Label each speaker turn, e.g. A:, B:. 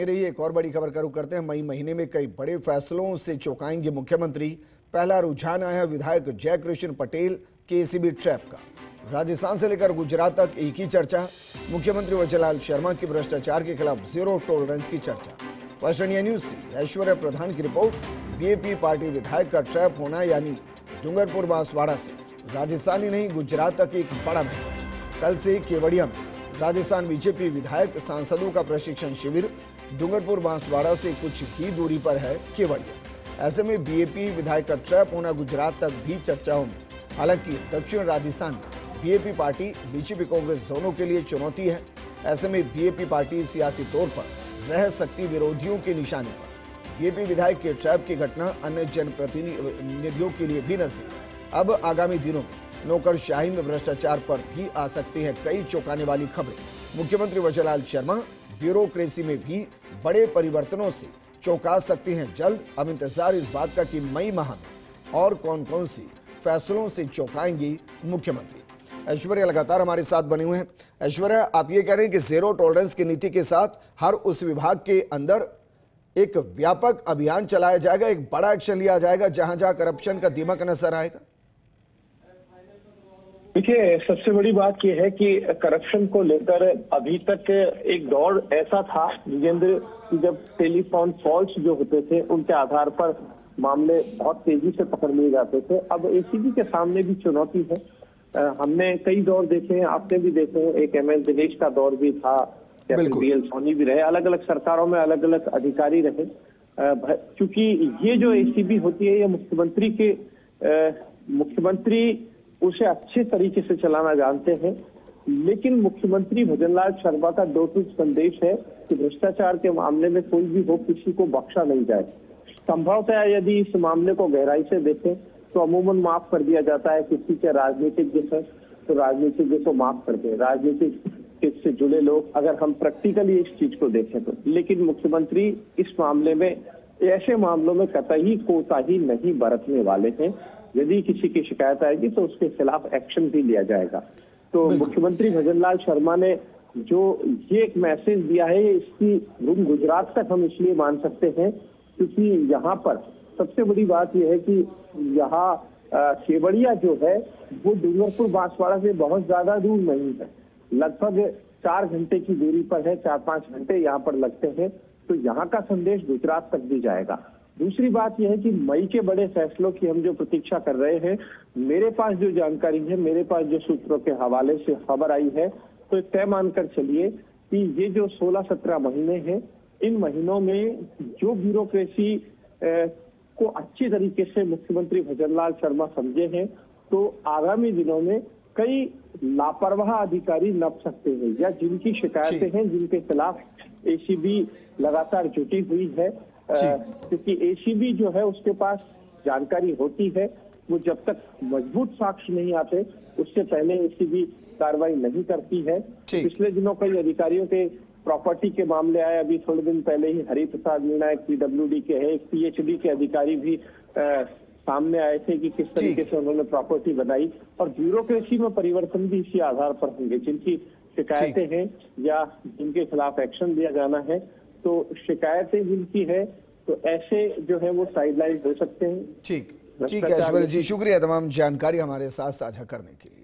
A: रही एक और बड़ी खबर का रुख करते हैं। मई महीने में कई बड़े फैसलों से चौंकाएंगे मुख्यमंत्री। पहला रुझान आया विधायक जयकृष्ण पटेल के एसीबी ट्रैप का। राजस्थान से लेकर गुजरात तक एक ही चर्चा। मुख्यमंत्री वजूलाल शर्मा की भ्रष्टाचार के खिलाफ जीरो टॉलरेंस की चर्चा। फर्स्ट इंडिया न्यूज से ऐश्वर्या प्रधान की रिपोर्ट। बीएपी पार्टी विधायक का ट्रैप होना यानी डूंगरपुर बांसवाड़ा से राजस्थान ही नहीं गुजरात तक एक बड़ा मैसेज। कल से केवड़िया में राजस्थान बीजेपी विधायक सांसदों का प्रशिक्षण शिविर। डूंगरपुर बांसवाड़ा से कुछ ही दूरी पर है केवड़िया। ऐसे में बीएपी विधायक का ट्रैप होना गुजरात तक भी चर्चाओं में। हालांकि दक्षिण राजस्थान में बीएपी पार्टी बीजेपी कांग्रेस दोनों के लिए चुनौती है। ऐसे में बीएपी पार्टी सियासी तौर पर रह सकती विरोधियों के निशाने पर। बीएपी विधायक के ट्रैप की घटना अन्य जनप्रतिनिधियों के लिए भी नसीब। अब आगामी दिनों में नौकरशाही में भ्रष्टाचार पर भी आ सकती हैं कई चौंकाने वाली खबरें। मुख्यमंत्री वजूलाल शर्मा ब्यूरोक्रेसी में भी बड़े परिवर्तनों से चौंका सकते हैं जल्द। अब इंतजार इस बात का कि मई माह में और कौन कौन सी फैसलों से चौंकाएंगे मुख्यमंत्री। ऐश्वर्या लगातार हमारे साथ बने हुए हैं। ऐश्वर्या, आप ये कह रहे हैं कि जीरो टॉलरेंस की नीति के साथ हर उस विभाग के अंदर एक व्यापक अभियान चलाया जाएगा, एक बड़ा एक्शन लिया जाएगा जहां जहां करप्शन का दीमक नजर आएगा।
B: देखिए, सबसे बड़ी बात यह है कि करप्शन को लेकर अभी तक एक दौर ऐसा था जितेंद्र, जब टेलीफोन कॉल्स जो होते थे उनके आधार पर मामले बहुत तेजी से पकड़ लिए जाते थे। अब एसीबी के सामने भी चुनौती है। हमने कई दौर देखे हैं, आपने भी देखे हैं। एक एमएल दिनेश का दौर भी था, कैप्टन बीएल सोनी भी रहे, अलग अलग सरकारों में अलग अलग अधिकारी रहे। क्योंकि ये जो एसीबी होती है, ये मुख्यमंत्री उसे अच्छे तरीके से चलाना जानते हैं। लेकिन मुख्यमंत्री भजनलाल शर्मा का दो टूक संदेश है कि भ्रष्टाचार के मामले में कोई भी हो, किसी को बख्शा नहीं जाए। संभवतः यदि इस मामले को गहराई से देखें तो अमूमन माफ कर दिया जाता है। किसी के राजनीतिज्ञ है तो राजनीतिज्ञ को माफ कर दे, राजनीतिक से जुड़े लोग, अगर हम प्रैक्टिकली इस चीज को देखें तो। लेकिन मुख्यमंत्री इस मामले में, ऐसे मामलों में कतई कोताही नहीं बरतने वाले हैं। यदि किसी की शिकायत आएगी तो उसके खिलाफ एक्शन भी लिया जाएगा। तो मुख्यमंत्री भजनलाल शर्मा ने जो ये एक मैसेज दिया है, इसकी धूम गुजरात तक हम इसलिए मान सकते हैं क्योंकि यहाँ पर सबसे बड़ी बात यह है कि यहाँ केवड़िया जो है वो डूंगरपुर बांसवाड़ा से बहुत ज्यादा दूर नहीं है। लगभग 4 घंटे की दूरी पर है, 4-5 घंटे यहाँ पर लगते हैं। तो यहाँ का संदेश गुजरात तक भी जाएगा। दूसरी बात यह है कि मई के बड़े फैसलों की हम जो प्रतीक्षा कर रहे हैं, मेरे पास जो जानकारी है, मेरे पास जो सूत्रों के हवाले से खबर आई है, तो तय मानकर चलिए कि ये जो 16-17 महीने हैं, इन महीनों में जो ब्यूरोक्रेसी को अच्छी तरीके से मुख्यमंत्री भजनलाल शर्मा समझे हैं, तो आगामी दिनों में कई लापरवाह अधिकारी नप सकते हैं या जिनकी शिकायतें हैं, जिनके खिलाफ एसीबी लगातार जुटी हुई है। क्योंकि एसीबी जो है उसके पास जानकारी होती है, वो जब तक मजबूत साक्ष्य नहीं आते उससे पहले एसीबी कार्रवाई नहीं करती है। पिछले दिनों कई अधिकारियों के प्रॉपर्टी के मामले आए। अभी थोड़े दिन पहले ही हरि प्रसाद मीणा एक पीडब्ल्यूडी के है, एक पीएचडी के अधिकारी भी सामने आए थे कि किस तरीके से उन्होंने प्रॉपर्टी बनाई। और ब्यूरोक्रेसी में परिवर्तन भी इसी आधार पर होंगे। जिनकी शिकायतें हैं या जिनके खिलाफ एक्शन लिया जाना है, तो शिकायतें जिनकी है तो ऐसे जो है वो साइडलाइन हो सकते हैं।
A: ठीक है ऐश्वर्या जी, शुक्रिया तमाम जानकारी हमारे साथ साझा करने के लिए।